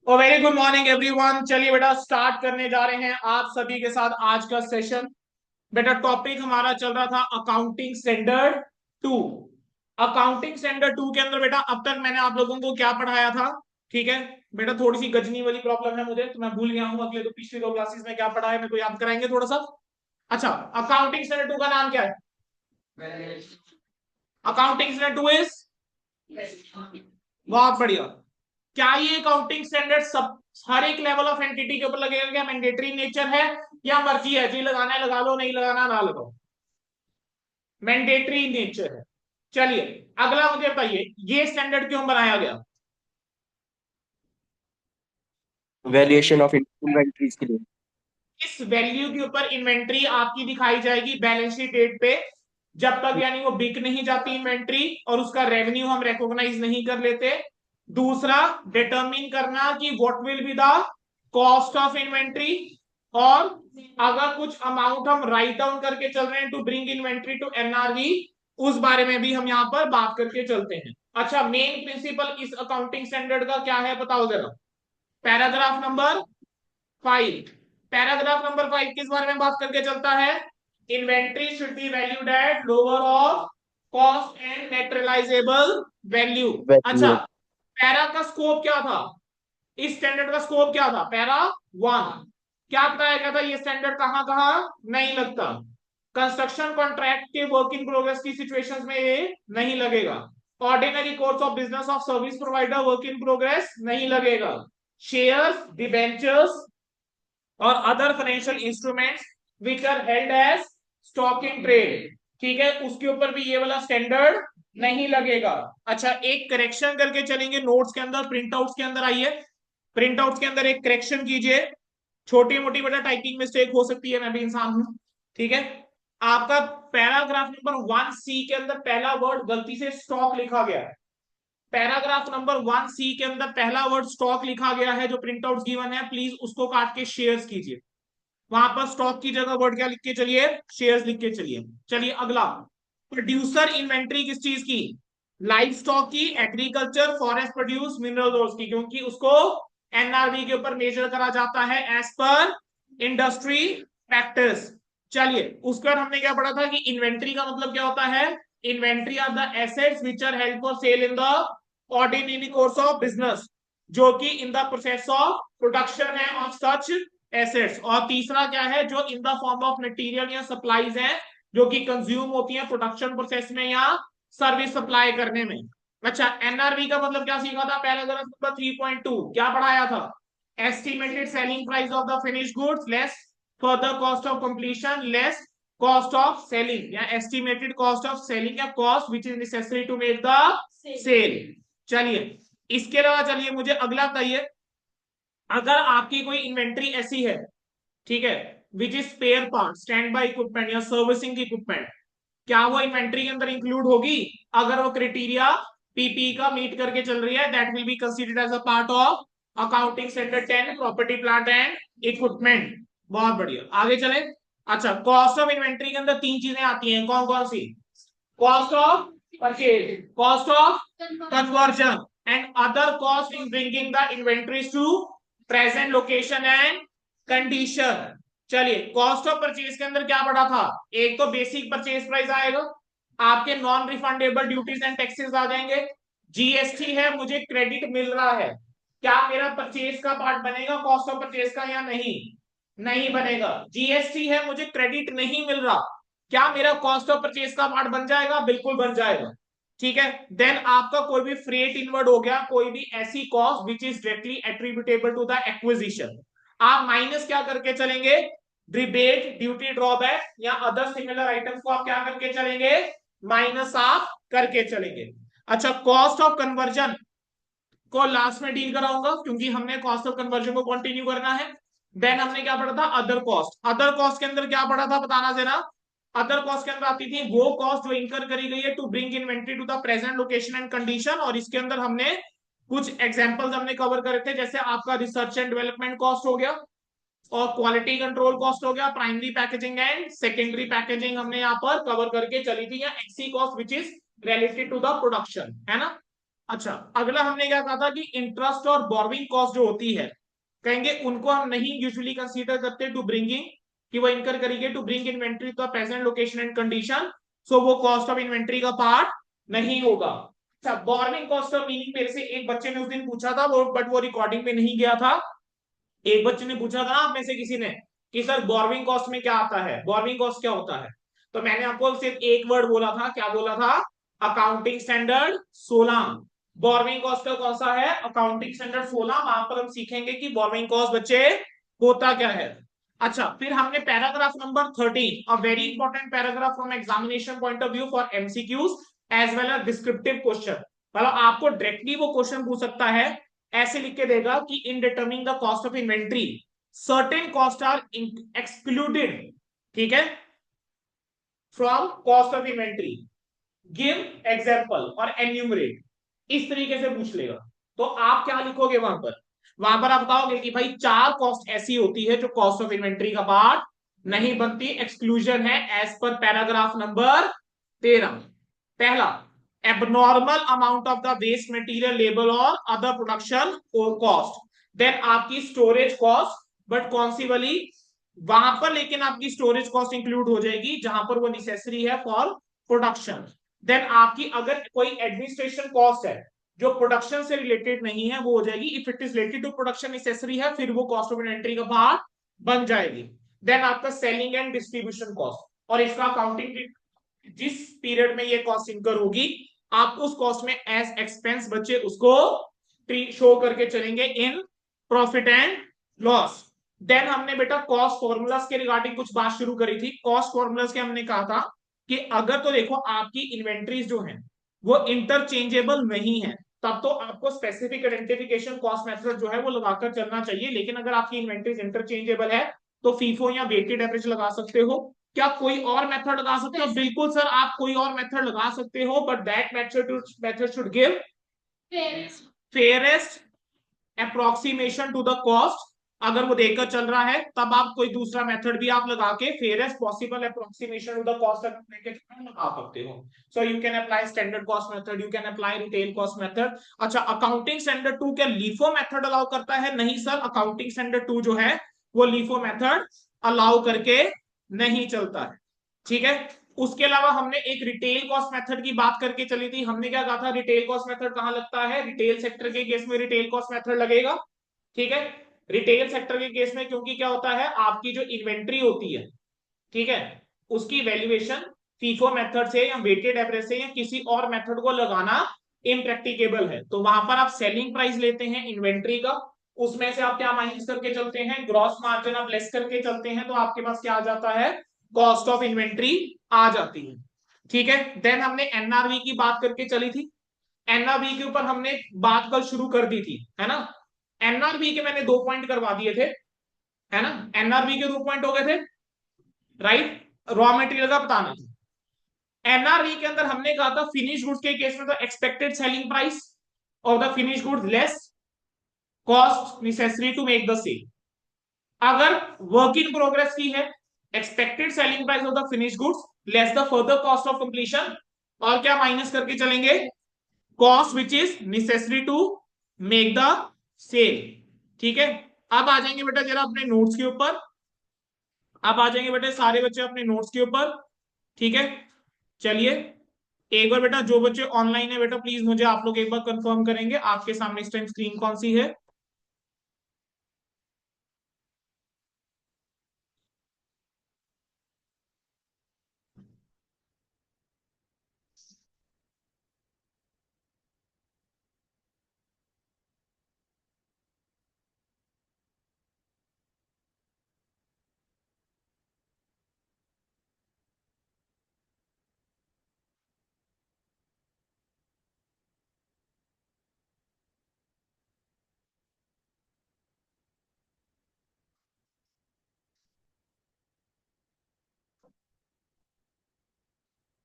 ओ very good morning everyone. चलिए बेटा start करने जा रहे हैं आप सभी के साथ आज का सेशन। बेटा टॉपिक हमारा चल रहा था accounting standard two. Accounting standard two के अंदर बेटा अब तक मैंने आप लोगों को क्या पढ़ाया था? ठीक है बेटा, थोड़ी सी गजनी वाली प्रॉब्लम है मुझे, तो मैं भूल गया हूँ अगले पिछली दो क्लासेस में क्या पढ़ाया, मेरे को याद कराएंगे थोड़ा सा। अच्छा, अकाउंटिंग स्टैंडर्ड टू का नाम क्या है? अकाउंटिंग स्टैंडर्ड टू इज, बहुत बढ़िया। क्या ये अकाउंटिंग स्टैंडर्ड सब हर एक लेवल ऑफ एंटिटी के ऊपर लगेगा? क्या मैंडेटरी नेचर है या मर्जी है, जी लगाना है लगा लो, नहीं लगाना ना लगाओ? मैंडेटरी नेचर है। चलिए अगला मुझे बताइए, ये स्टैंडर्ड क्यों बनाया गया? वैल्यूएशन ऑफ इन्वेंटरीज के लिए। इस वैल्यू के ऊपर इन्वेंट्री आपकी दिखाई जाएगी बैलेंस शीट डेट पे, जब तक यानी वो बिक नहीं जाती इन्वेंट्री और उसका रेवेन्यू हम रिकॉग्नाइज नहीं कर लेते। दूसरा, डिटरमिन करना कि what will be the cost of inventory, और अगर कुछ अमाउंट हम राइट डाउन करके चल रहे हैं to bring inventory to NRV, उस बारे में भी हम यहाँ पर बात करके चलते हैं। अच्छा, मेन प्रिंसिपल इस अकाउंटिंग स्टैंडर्ड का क्या है बताओ जरा? Paragraph number 5। पैराग्राफ नंबर 5 किस बारे में बात करके चलता है? Inventory should be valued at lower of cost and net realisable value. अच्छा, वैल्यू। पैरा का स्कोप क्या था? इस स्टैंडर्ड का स्कोप क्या था? पैरा 1 क्या बताया गया था? ये स्टैंडर्ड कहां कहां नहीं लगता? कंस्ट्रक्शन कॉन्ट्रैक्ट के वर्क इन प्रोग्रेस की सिचुएशंस में ये नहीं लगेगा। Ordinary course of business of service provider work in progress नहीं लगेगा। शेयर्स, डिबेंचर्स और other financial instruments which are held as stock in trade, ठीक है, उसके ऊपर भी ये वाला स्टैंडर्ड नहीं लगेगा। अच्छा, एक करेक्शन करके चलेंगे नोट्स के अंदर, प्रिंट आउट्स के अंदर आइए, प्रिंट आउट्स के अंदर एक करेक्शन कीजिए। छोटी मोटी बेटा टाइपिंग मिस्टेक हो सकती है, मैं भी इंसान हूं, ठीक है। आपका पैराग्राफ नंबर 1C के अंदर पहला वर्ड गलती से स्टॉक लिखा गया है। पैराग्राफ नंबर 1C के अंदर पहला वर्ड स्टॉक लिखा गया है, जो प्रिंट आउट गिवन है, प्लीज उसको काट के शेयर्स कीजिए। वहां पर स्टॉक की जगह वर्ड क्या लिख के चलिए? शेयर्स लिख के चलिए। चलिए अगला, प्रोड्यूसर इन्वेंट्री किस चीज की? लाइफ स्टॉक की, एग्रीकल्चर, फॉरेस्ट प्रोड्यूस, मिनरल की, क्योंकि उसको एनआरबी के ऊपर मेजर करा जाता है एज पर इंडस्ट्री फैक्टर्स। चलिए उसके बाद हमने क्या पढ़ा था कि इन्वेंट्री का मतलब क्या होता है? Inventory are the assets which are held for sale in the ordinary course of business, जो कि in the process of production है ऑफ सच एसेट्स। और तीसरा क्या है? जो in the form of material या सप्लाईज है, जो कि कंज्यूम होती है प्रोडक्शन प्रोसेस में या सर्विस सप्लाई करने में। अच्छा, एनआरवी का मतलब क्या सीखा था? पैराग्राफ नंबर 3.2 क्या पढ़ाया था? Estimated selling price of the finish goods less further cost of completion less cost of selling, या एस्टिमेटेड कॉस्ट ऑफ सेलिंग या cost which is necessary to make the sale. चलिए इसके अलावा चलिए मुझे अगला बताइए, अगर आपकी कोई इन्वेंट्री ऐसी है, ठीक है, which is spare part, stand by equipment या सर्विसिंग इक्विपमेंट, क्या वो इन्वेंट्री के अंदर इंक्लूड होगी? अगर वो क्राइटेरिया पीपी का मीट करके चल रही है, that will be considered as a part of accounting standard 10 property plant and equipment. बहुत बढ़िया, आगे चले। अच्छा, कॉस्ट ऑफ इन्वेंट्री के अंदर तीन चीजें आती हैं, कौन कौन सी? Cost of purchase, cost of conversion and other cost in bringing the inventories to present location and condition. चलिए कॉस्ट ऑफ परचेज के अंदर क्या पड़ा था? एक तो बेसिक परचेज प्राइस आएगा, आपके non refundable duties and taxes आ जाएंगे, जीएसटी है, मुझे क्रेडिट मिल रहा है, क्या मेरा परचेज का पार्ट बनेगा कॉस्ट ऑफ परचेज का या नहीं? नहीं बनेगा। जीएसटी है, मुझे क्रेडिट नहीं मिल रहा, क्या मेरा कॉस्ट ऑफ परचेज का पार्ट बन जाएगा? बिल्कुल बन जाएगा, ठीक है। देन आपका कोई भी फ्रेट इनवर्ड हो गया, कोई भी ऐसी cost which is directly attributable to the acquisition, आप माइनस क्या करके चलेंगे? रिबेट, ड्यूटी ड्रॉबैक या अदर सिमिलर आइटम्स को आप क्या करके चलेंगे? माइनस आप करके चलेंगे। अच्छा, कॉस्ट ऑफ कन्वर्जन को लास्ट में डील कराऊंगा, क्योंकि हमने कॉस्ट ऑफ कन्वर्जन को कंटिन्यू करना है। देन हमने क्या पढ़ा था? Other cost. अदर कॉस्ट के अंदर क्या पढ़ा था बताना जरा? अदर कॉस्ट के अंदर आती थी वो कॉस्ट जो इंकर करी गई है to bring inventory to the present location and condition, और इसके अंदर हमने कुछ एग्जांपल्स हमने कवर करे थे, जैसे आपका रिसर्च एंड डेवलपमेंट कॉस्ट हो गया, और क्वालिटी कंट्रोल कॉस्ट हो गया, primary packaging and secondary packaging हमने यहाँ पर कवर करके चली थी, या एक्सी cost which is related to the production, है ना। अच्छा, अगला हमने क्या कहा था कि इंटरेस्ट और बोरोइंग कॉस्ट जो होती है, कहेंगे उनको हम नहीं यूजुअली कंसीडर करते टू ब्रिंगिंग, कि वो इनकर करेंगे to bring inventory to present location and condition, so वो कॉस्ट ऑफ इन्वेंट्री का पार्ट नहीं होगा। अच्छा, बोरोइंग कॉस्ट का मीनिंग मेरे से एक बच्चे ने उस दिन पूछा था, वो बट वो रिकॉर्डिंग पे नहीं गया था। एक बच्चे ने पूछा था आप में से किसी ने कि सर बोरोइंग कॉस्ट में क्या आता है, बोरोइंग कॉस्ट क्या होता है? तो मैंने आपको सिर्फ एक वर्ड बोला था, क्या बोला था? Accounting standard 16। बोरोइंग कॉस्ट का कौन सा है? Accounting standard 16। वहां पर हम सीखेंगे कि बोरोइंग कॉस्ट बच्चे होता क्या है। अच्छा, फिर हमने paragraph number 13, a very important paragraph from examination point of view for MCQs as well as descriptive question. मतलब आपको डायरेक्टली वो क्वेश्चन पूछ सकता है, ऐसे लिख के देगा कि in determining the cost of inventory certain cost are excluded, ठीक है, from cost of inventory, give example और एन्यूमरेट, इस तरीके से पूछ लेगा। तो आप क्या लिखोगे वहां पर आप बताओगे कि भाई चार कॉस्ट ऐसी होती है जो कॉस्ट ऑफ इन्वेंट्री का पार्ट नहीं बनती, एक्सक्लूजन है एज पर पैराग्राफ नंबर 13। पहला, abnormal amount of the waste material labour और अदर प्रोडक्शन और कॉस्ट। देन आपकी स्टोरेज कॉस्ट, बट कौन सी वाली? वहां पर लेकिन आपकी स्टोरेज कॉस्ट इंक्लूड हो जाएगी जहां पर वो नेसेसरी है फॉर प्रोडक्शन। देन आपकी अगर कोई एडमिनिस्ट्रेशन कॉस्ट है जो प्रोडक्शन से रिलेटेड नहीं है, वो हो जाएगी if it is related to production necessary है, फिर वो कॉस्ट ऑफ इन्वेंट्री का पार्ट बन जाएगी। देन आपका सेलिंग एंड डिस्ट्रीब्यूशन कॉस्ट, और इसका अकाउंटिंग जिस पीरियड में ये कॉस्ट इनकर होगी, आप उस कॉस्ट में एज एक्सपेंस बच्चे उसको शो करके चलेंगे in profit and loss. Then हमने बेटा कॉस्ट फॉर्मूलाज के रिगार्डिंग कुछ बात शुरू करी थी। कॉस्ट फॉर्मूलाज के हमने कहा था कि अगर तो देखो आपकी इन्वेंट्रीज जो है वो इंटरचेंजेबल नहीं है, तब तो आपको स्पेसिफिक आइडेंटिफिकेशन कॉस्ट मेथड जो है वो लगाकर चलना चाहिए। लेकिन अगर आपकी इन्वेंट्रीज इंटरचेंजेबल है तो फीफो या वेटेड एवरेज लगा सकते हो। क्या कोई और मेथड लगा सकते हो? बिल्कुल सर, आप कोई और मेथड लगा सकते हो, but that method should give fairest approximation to the cost. अगर वो देकर चल रहा है तब आप कोई दूसरा मेथड भी आप लगा के fairest possible approximation to the cost लेके लगा सकते हो। So you can apply standard cost method, you can apply retail cost method. अच्छा, अकाउंटिंग स्टैंडर्ड 2 क्या लीफो मेथड अलाउ करता है? नहीं सर, अकाउंटिंग स्टैंडर्ड 2 जो है वो लीफो मेथड अलाउ करके नहीं चलता है, ठीक है। उसके अलावा हमने एक रिटेल कॉस्ट मेथड की बात करके चली थी। हमने क्या कहा था, रिटेल कॉस्ट मेथड कहां लगता है? रिटेल सेक्टर के केस में रिटेल कॉस्ट मेथड लगेगा, ठीक है। रिटेल सेक्टर के केस में क्योंकि क्या होता है, आपकी जो इन्वेंट्री होती है, ठीक है, उसकी वैल्यूएशन फीफो मेथड से या वेटेड एवरेज से या किसी और मेथड को लगाना इम्प्रैक्टिकेबल है। तो वहां पर आप सेलिंग प्राइस लेते हैं इन्वेंट्री का, उसमें से आप क्या माइनस करके चलते हैं? ग्रॉस मार्जिन आप लेस करके चलते हैं, तो आपके पास क्या आ जाता है? कॉस्ट ऑफ इन्वेंट्री आ जाती है, ठीक है। देन हमने एनआरवी की बात करके चली थी। एनआरवी के ऊपर हमने बात कल शुरू कर दी थी, है ना। एनआरवी के मैंने 2 पॉइंट करवा दिए थे, है ना। एनआरवी के 2 पॉइंट हो गए थे, राइट। रॉ मटेरियल का बताना था। एनआरवी के अंदर हमने कहा था फिनिश गुड्स के केस में तो expected selling price of the finish goods less cost necessary to make the sale. अगर वर्क इन प्रोग्रेस की है, expected selling price of the finish goods less the further cost of completion, और क्या minus करके चलेंगे? Cost which is necessary to make the sale, ठीक है। अब आ जाएंगे बेटा जरा अपने नोट्स के ऊपर, अब आ जाएंगे बेटे सारे बच्चे अपने नोट्स के ऊपर, ठीक है। चलिए, एक बार बेटा जो बच्चे ऑनलाइन है बेटा प्लीज मुझे आप लोग एक बार कंफर्म करेंगे आपके सामने इस टाइम स्क्रीन कौन सी है।